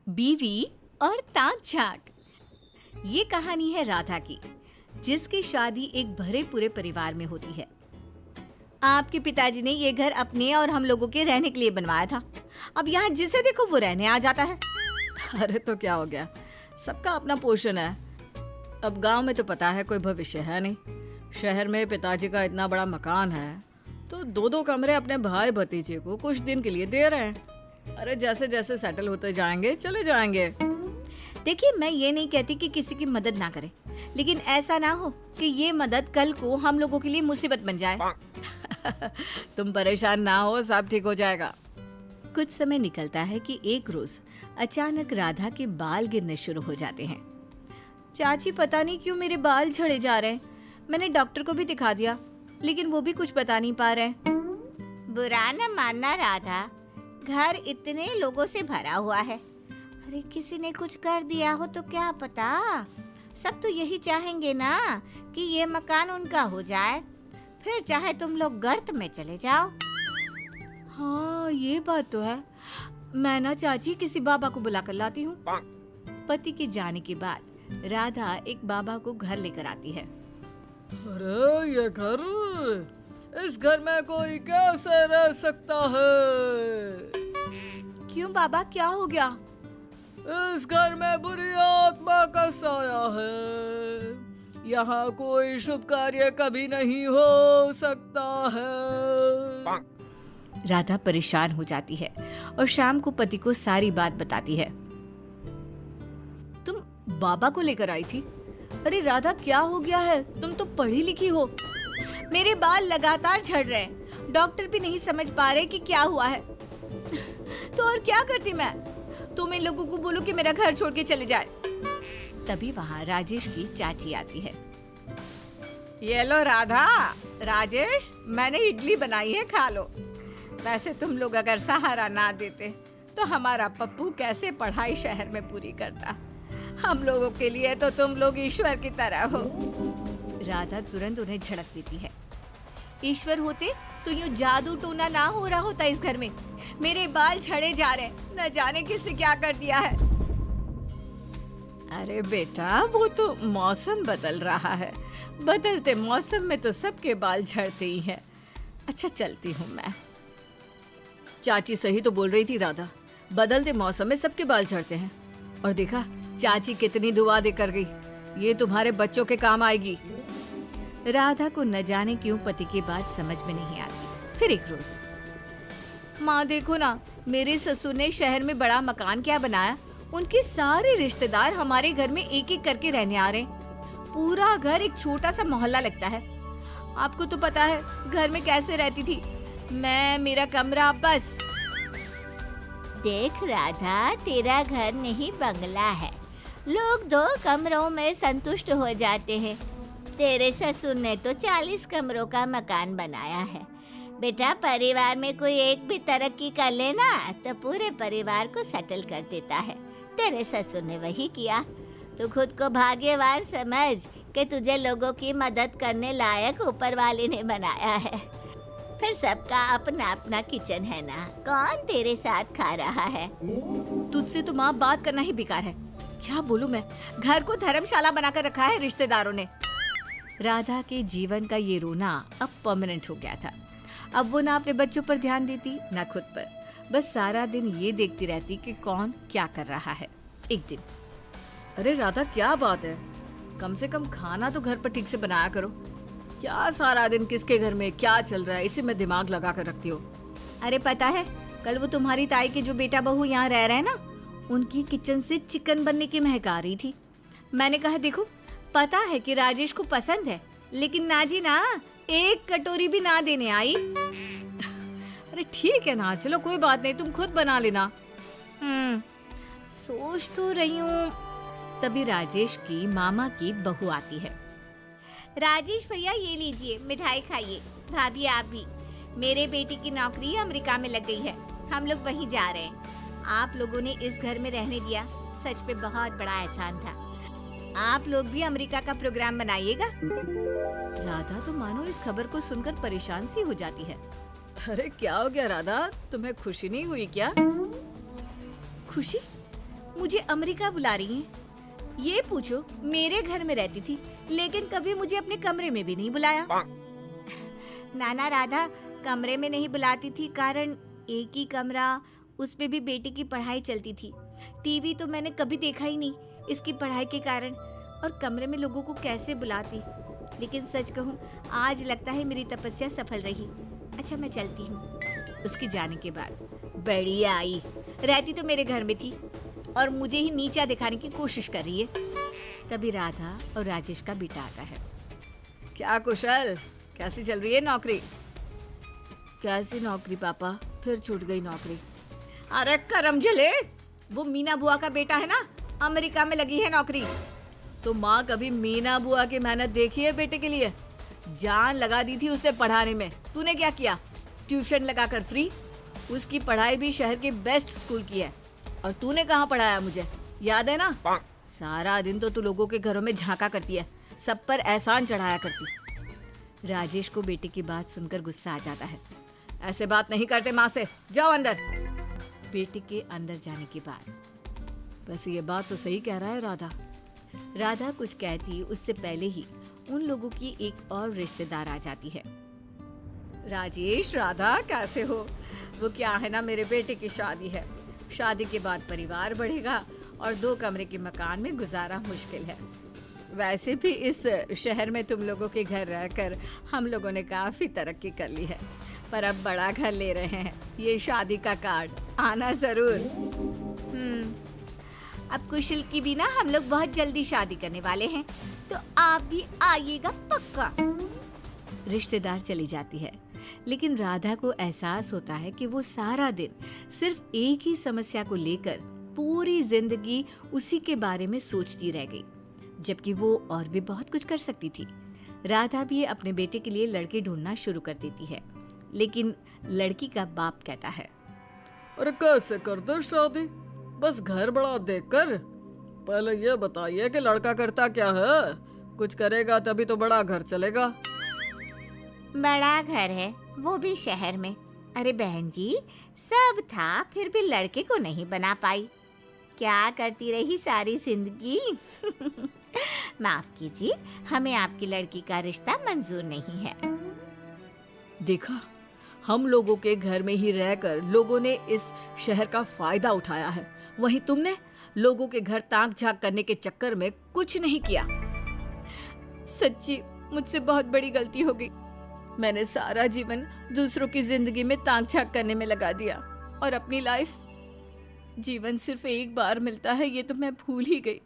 बीवी और ताक झांक। ये कहानी है राधा की, जिसकी शादी एक भरे पूरे परिवार में होती है। आपके पिताजी ने ये घर अपने और हम लोगों के रहने के लिए बनवाया था। अब यहाँ जिसे देखो वो रहने आ जाता है। अरे तो क्या हो गया, सबका अपना पोर्शन है। अब गांव में तो पता है कोई भविष्य है नहीं। शहर में पिताजी का इतना बड़ा मकान है तो दो दो कमरे अपने भाई भतीजे को कुछ दिन के लिए दे रहे हैं। अरे जैसे जैसे सेटल होते जाएंगे चले जाएंगे। देखिए, मैं ये नहीं कहती कि किसी की मदद ना करें, लेकिन ऐसा ना हो कि ये मदद कल को हम लोगों के लिए मुसीबत बन जाए। तुम परेशान ना हो, सब ठीक हो जाएगा। कुछ समय निकलता है कि एक रोज अचानक राधा के बाल गिरने शुरू हो जाते हैं। चाची, पता नहीं क्यों मेरे बाल झड़े जा रहे हैं। मैंने डॉक्टर को भी दिखा दिया, लेकिन वो भी कुछ बता नहीं पा रहे। बुरा न मानना राधा, घर इतने लोगों से भरा हुआ है। अरे किसी ने कुछ कर दिया हो तो क्या पता। सब तो यही चाहेंगे ना कि ये मकान उनका हो जाए, फिर चाहे तुम लोग गर्त में चले जाओ। हाँ, ये बात तो है। मैं ना चाची किसी बाबा को बुला कर लाती हूँ। पति के जाने के बाद राधा एक बाबा को घर लेकर आती है। अरे ये घर, इस घर में कोई कैसे रह सकता है? क्यों बाबा, क्या हो गया? इस घर में बुरी आत्मा का साया है। यहाँ कोई शुभ कार्य कभी नहीं हो सकता है। राधा परेशान हो जाती है और शाम को पति को सारी बात बताती है। तुम बाबा को लेकर आई थी? अरे राधा, क्या हो गया है? तुम तो पढ़ी लिखी हो। मेरे बाल लगातार झड़ रहे हैं, डॉक्टर भी नहीं समझ पा रहे कि क्या हुआ है। तो और क्या करती मैं? तुम इन लोगों को बोलो कि मेरा घर छोड़ के चले जाए। तभी वहाँ राजेश की चाची आती है। ये लो राधा, राजेश, मैंने इडली बनाई है, खा लो। वैसे तुम लोग अगर सहारा ना देते तो हमारा पप्पू कैसे पढ़ाई शहर में पूरी करता। हम लोगों के लिए तो तुम लोग ईश्वर की तरह हो। राधा तुरंत उन्हें झड़क देती है। ईश्वर होते तो यूं जादू टोना ना हो रहा होता इस घर में। मेरे बाल झड़े जा रहे, न जाने किसने क्या कर दिया है। अरे बेटा, वो तो मौसम बदल रहा है। बदलते मौसम में तो सबके बाल झड़ते ही हैं। अच्छा, चलती हूँ मैं। चाची सही तो बोल रही थी राधा, बदलते मौसम में सबके बाल झड़ते हैं। और देखा चाची कितनी दुआ देकर गई, ये तुम्हारे बच्चों के काम आएगी। राधा को न जाने क्यों पति की बात समझ में नहीं आती। फिर एक रोज, माँ देखो ना, मेरे ससुर ने शहर में बड़ा मकान क्या बनाया। उनके सारे रिश्तेदार हमारे घर में एक एक करके रहने आ रहे हैं। पूरा घर एक छोटा सा मोहल्ला लगता है। आपको तो पता है घर में कैसे रहती थी मैं, मेरा कमरा बस। देख राधा, तेरा घर नहीं बंगला है। लोग 2 कमरों में संतुष्ट हो जाते हैं। तेरे ससुर ने तो 40 कमरों का मकान बनाया है। बेटा, परिवार में कोई एक भी तरक्की कर लेना तो पूरे परिवार को सेटल कर देता है। तेरे ससुर ने वही किया। तू खुद को भाग्यवान समझ कि तुझे लोगों की मदद करने लायक ऊपर वाले ने बनाया है। फिर सबका अपना अपना किचन है ना, कौन तेरे साथ खा रहा है? तुझसे तो माँ बात करना ही बेकार है। क्या बोलूं मैं, घर को धर्मशाला बनाकर रखा है रिश्तेदारों ने। राधा के जीवन का ये रोना अब परमानेंट हो गया था। अब वो ना अपने बच्चों पर ध्यान देती ना खुद पर, बस सारा दिन ये देखती रहती कि कौन क्या कर रहा है। एक दिन, अरे राधा, क्या बात है? कम से कम खाना तो घर पर ठीक से बनाया करो। क्या सारा दिन किसके घर में क्या चल रहा है, इसी में दिमाग लगा कर रखती हो। अरे पता है, कल वो तुम्हारी ताई के जो बेटा बहू यहाँ रह रहे हैं ना, उनकी किचन से चिकन बनने की महक आ रही थी। मैंने कहा देखो, पता है कि राजेश को पसंद है, लेकिन नाजी ना एक कटोरी भी ना देने आई। अरे ठीक है ना, चलो कोई बात नहीं, तुम खुद बना लेना। सोच तो रही हूँ। तभी राजेश की मामा की बहू आती है। राजेश भैया, ये लीजिए, मिठाई खाइए। भाभी आप भी। मेरे बेटी की नौकरी अमेरिका में लग गई है, हम लोग वहीं जा रहे हैं। आप लोगों ने इस घर में रहने दिया, सच पे बहुत बड़ा एहसान था। आप लोग भी अमेरिका का प्रोग्राम बनाइएगा। राधा तो मानो इस खबर को सुनकर परेशान सी हो जाती है। अरे क्या हो गया राधा, तुम्हें खुशी नहीं हुई क्या? खुशी? मुझे अमेरिका बुला रही हैं। ये पूछो, मेरे घर में रहती थी लेकिन कभी मुझे अपने कमरे में भी नहीं बुलाया। नाना राधा कमरे में नहीं बुलाती थी, कारण एक ही कमरा, उस पे भी बेटी की पढ़ाई चलती थी। टीवी तो मैंने कभी देखा ही नहीं इसकी पढ़ाई के कारण, और कमरे में लोगों को कैसे बुलाती। लेकिन सच कहूँ, आज लगता है मेरी तपस्या सफल रही। अच्छा, मैं चलती हूँ। उसके जाने के बाद बढ़िया आई, रहती तो मेरे घर में थी और मुझे ही नीचा दिखाने की कोशिश कर रही है। तभी राधा और राजेश का बेटा आता है। क्या कुशल, कैसी चल रही है नौकरी? कैसी नौकरी पापा? फिर छूट गई नौकरी। अरे करम जले, वो मीना बुआ का बेटा है ना, अमेरिका में लगी है नौकरी। तो माँ कभी मीना बुआ की मेहनत देखी है बेटे के लिए? जान लगा दी थी उसे पढ़ाने में। तूने क्या किया? ट्यूशन लगाकर फ्री। उसकी पढ़ाई भी शहर के बेस्ट स्कूल की है। और तूने कहाँ पढ़ाया मुझे, याद है ना? सारा दिन तो तू लोगों के घरों में झांका करती है, सब पर एहसान चढ़ाया करती। राजेश को बेटे की बात सुनकर गुस्सा आ जाता है। ऐसे बात नहीं करते माँ से, जाओ अंदर। बेटे के अंदर जाने के बाद, बस ये बात तो सही कह रहा है राधा। राधा कुछ कहती उससे पहले ही उन लोगों की एक और रिश्तेदार आ जाती है। राजेश, राधा कैसे हो? वो क्या है ना, मेरे बेटे की शादी है। शादी के बाद परिवार बढ़ेगा और 2 कमरे के मकान में गुजारा मुश्किल है। वैसे भी इस शहर में तुम लोगों के घर रहकर हम लोगों ने काफी तरक्की कर ली है, पर अब बड़ा घर ले रहे हैं। ये शादी का कार्ड, आना जरूर। अब कुशल की भी ना हम लोग बहुत जल्दी शादी करने वाले हैं, तो आप भी आइएगा पक्का। रिश्तेदार चली जाती है, लेकिन राधा को एहसास होता है कि वो सारा दिन सिर्फ एक ही समस्या को लेकर पूरी जिंदगी उसी के बारे में सोचती रह गई, जबकि वो और भी बहुत कुछ कर सकती थी। राधा भी अपने बेटे के लिए लड़के ढूंढना शुरू कर देती है, लेकिन लड़की का बाप कहता है, अरे कैसे कर दो शादी, बस घर बड़ा देखकर? पहले ये बताइए कि लड़का करता क्या है? कुछ करेगा तभी तो बड़ा घर चलेगा। बड़ा घर है, वो भी शहर में। अरे बहन जी, सब था, फिर भी लड़के को नहीं बना पाई। क्या करती रही सारी जिंदगी। माफ कीजिए, हमें आपकी लड़की का रिश्ता मंजूर नहीं है। देखा, हम लोगों के घर में ही रहकर लोगों ने इस शहर का फायदा उठाया है, वहीं तुमने लोगों के घर ताक झांक करने के चक्कर में कुछ नहीं किया। सच्ची मुझसे बहुत बड़ी गलती हो गई। मैंने सारा जीवन दूसरों की जिंदगी में ताक झांक करने में लगा दिया, और अपनी लाइफ, जीवन सिर्फ एक बार मिलता है ये तो मैं भूल ही गई।